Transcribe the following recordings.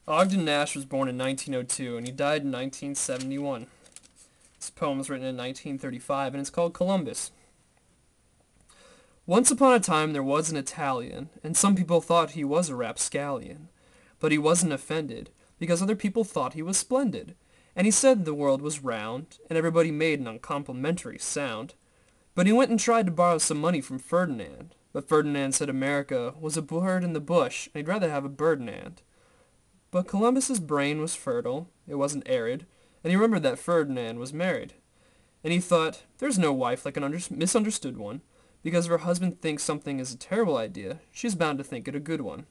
Ogden Nash was born in 1902 and he died in 1971. This poem was written in 1935 and it's called Columbus. Once upon a time there was an Italian, and some people thought he was a rapscallion. But he wasn't offended, because other people thought he was splendid. And he said the world was round, and everybody made an uncomplimentary sound. But he went and tried to borrow some money from Ferdinand. But Ferdinand said America was a bird in the bush, and he'd rather have a berdinand. But Columbus's brain was fertile, it wasn't arid, and he remembered that Ferdinand was married. And he thought, there's no wife like an misunderstood one, because if her husband thinks something is a terrible idea, she's bound to think it a good one.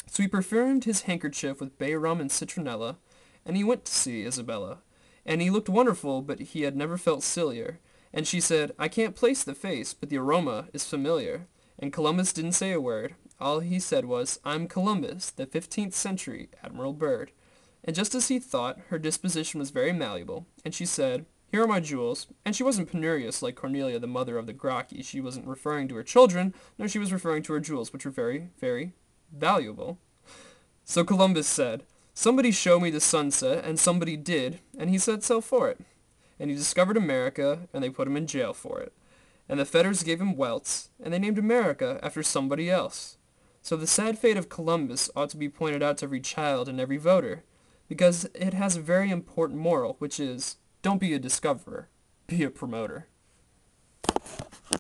So he perfumed his handkerchief with bay rum and citronella, and he went to see Isabella. And he looked wonderful, but he had never felt sillier. And she said, I can't place the face, but the aroma is familiar. And Columbus didn't say a word. All he said was, I'm Columbus, the 15th century Admiral Byrd. And just as he thought, her disposition was very malleable, and she said, here are my jewels. And she wasn't penurious like Cornelia, the mother of the Gracchi. She wasn't referring to her children. No, she was referring to her jewels, which were very, very valuable. So Columbus said, somebody show me the sunset, and somebody did, and he said so for it. And he discovered America, and they put him in jail for it. And the fetters gave him welts, and they named America after somebody else. So the sad fate of Columbus ought to be pointed out to every child and every voter, because it has a very important moral, which is, don't be a discoverer, be a promoter.